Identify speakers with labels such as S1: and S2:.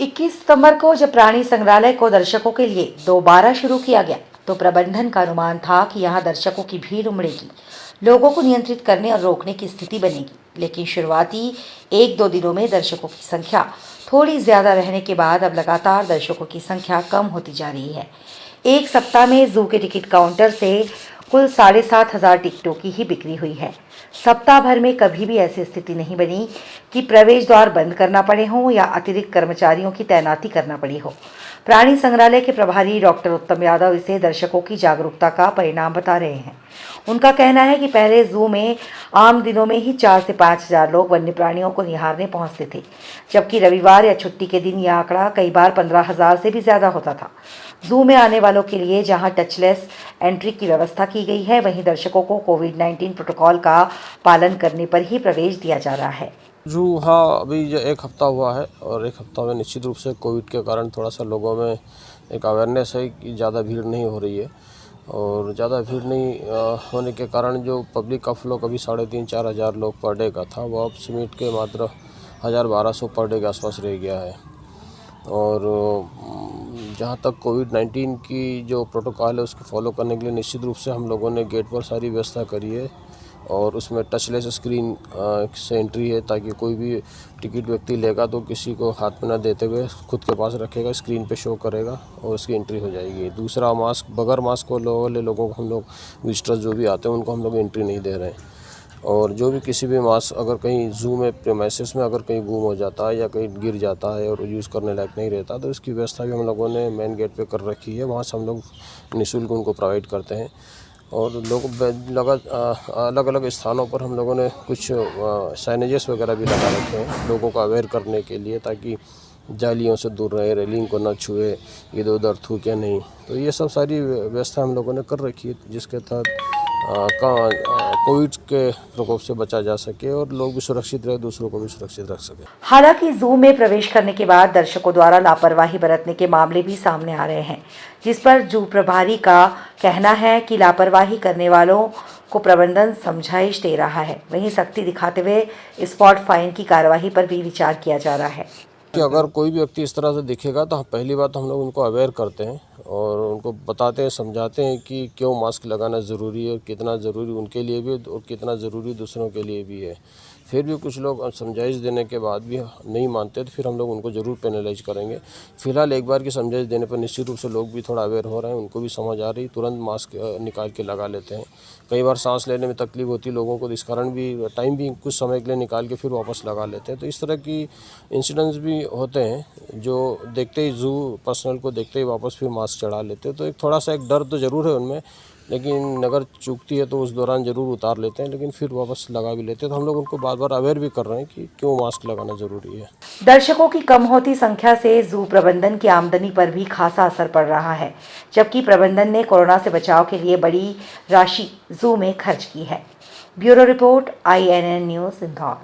S1: 21 सितंबर को जब प्राणी संग्रहालय को दर्शकों के लिए दोबारा शुरू किया गया तो प्रबंधन का अनुमान था कि यहां दर्शकों की भीड़ उमड़ेगी, लोगों को नियंत्रित करने और रोकने की स्थिति बनेगी। लेकिन शुरुआती 1-2 दिनों में दर्शकों की संख्या थोड़ी ज्यादा रहने के बाद अब लगातार दर्शकों की संख्या कम होती जा रही है। एक सप्ताह में जू के टिकट काउंटर से कुल 7,500 टिकटों की ही बिक्री हुई है। सप्ताह भर में कभी भी ऐसी स्थिति नहीं बनी कि प्रवेश द्वार बंद करना पड़े हों या अतिरिक्त कर्मचारियों की तैनाती करना पड़ी हो। प्राणी संग्रहालय के प्रभारी डॉक्टर उत्तम यादव इसे दर्शकों की जागरूकता का परिणाम बता रहे हैं। उनका कहना है कि पहले जू में आम दिनों में ही 4 से 5,000 लोग वन्य प्राणियों को निहारने पहुंचते थे, जबकि रविवार या छुट्टी के दिन यह आंकड़ा कई बार 15,000 से भी ज्यादा होता था। जू में आने वालों के लिए जहां टचलेस एंट्री की व्यवस्था की गई है, वहीं दर्शकों को कोविड-19 प्रोटोकॉल का पालन करने पर ही प्रवेश दिया जा रहा है।
S2: जू हाँ, अभी जो 1 हफ्ता हुआ है और 1 हफ्ता में निश्चित रूप से कोविड के कारण थोड़ा सा लोगों में एक अवेयरनेस है कि ज़्यादा भीड़ नहीं हो रही है और ज़्यादा भीड़ नहीं होने के कारण जो पब्लिक का फ्लो कभी 3,500-4 हज़ार लोग पर डे का था, वो अब सिमट के मात्र 1,000-1,200 पर डे के आसपास रह गया है। और जहाँ तक कोविड-19 की जो प्रोटोकॉल है उसको फॉलो करने के लिए निश्चित रूप से हम लोगों ने गेट पर सारी व्यवस्था करी है और उसमें टचलेस स्क्रीन से एंट्री है, ताकि कोई भी टिकट व्यक्ति लेगा तो किसी को हाथ में न देते हुए खुद के पास रखेगा, स्क्रीन पे शो करेगा और उसकी एंट्री हो जाएगी। दूसरा, मास्क बगैर मास्क वाले लोगों को हम लोग विजिटर्स जो भी आते हैं उनको हम लोग एंट्री नहीं दे रहे हैं। और जो भी किसी भी मास्क अगर कहीं जू में प्रीमाइसेस में अगर कहीं गुम हो जाता है या कहीं गिर जाता है और यूज़ करने लायक नहीं रहता तो इसकी व्यवस्था भी हम लोगों ने मेन गेट पे कर रखी है। वहाँ से हम लोग निःशुल्क उनको प्रोवाइड करते हैं और लोग अलग अलग स्थानों पर हम लोगों ने कुछ साइनेजेस वगैरह भी लगा रखे हैं लोगों को अवेयर करने के लिए, ताकि जालियों से दूर रहे, रेलिंग को न छुए, इधर उधर थूके नहीं। तो ये सब सारी व्यवस्था हम लोगों ने कर रखी है जिसके तहत कोविड के प्रकोप से बचा जा सके और लोग भी सुरक्षित रहे, दूसरों को भी सुरक्षित रख सके।
S1: हालांकि जू में प्रवेश करने के बाद दर्शकों द्वारा लापरवाही बरतने के मामले भी सामने आ रहे हैं, जिस पर जू प्रभारी का कहना है कि लापरवाही करने वालों को प्रबंधन समझाइश दे रहा है। वहीं सख्ती दिखाते हुए स्पॉट फाइन की कार्यवाही पर भी विचार किया जा रहा है
S2: कि अगर कोई भी व्यक्ति इस तरह से दिखेगा तो पहली बात हम लोग उनको अवेयर करते हैं और उनको बताते हैं, समझाते हैं कि क्यों मास्क लगाना ज़रूरी है, कितना ज़रूरी उनके लिए भी और कितना ज़रूरी दूसरों के लिए भी है। फिर भी कुछ लोग समझाइश देने के बाद भी नहीं मानते तो फिर हम लोग उनको ज़रूर पेनलाइज करेंगे। फिलहाल एक बार की समझाइश देने पर निश्चित रूप से लोग भी थोड़ा अवेयर हो रहे हैं, उनको भी समझ आ रही, तुरंत मास्क निकाल के लगा लेते हैं। कई बार सांस लेने में तकलीफ होती है लोगों को, इस कारण भी टाइम भी कुछ समय के लिए निकाल के फिर वापस लगा लेते हैं। तो इस तरह की इंसिडेंट्स भी होते हैं जो देखते ही जू पर्सनल को देखते ही वापस फिर मास्क चढ़ा लेते हैं। तो एक थोड़ा सा एक डर तो ज़रूर है उनमें, लेकिन अगर चूकती है तो उस दौरान ज़रूर उतार लेते हैं, लेकिन फिर वापस लगा भी लेते हैं। तो हम लोग उनको बार बार अवेयर भी कर रहे हैं कि क्यों मास्क लगाना ज़रूरी है।
S1: दर्शकों की कम होती संख्या से जू प्रबंधन की आमदनी पर भी खासा असर पड़ रहा है, जबकि प्रबंधन ने कोरोना से बचाव के लिए बड़ी राशि जू में खर्च की है। Bureau report, INN news, Indore.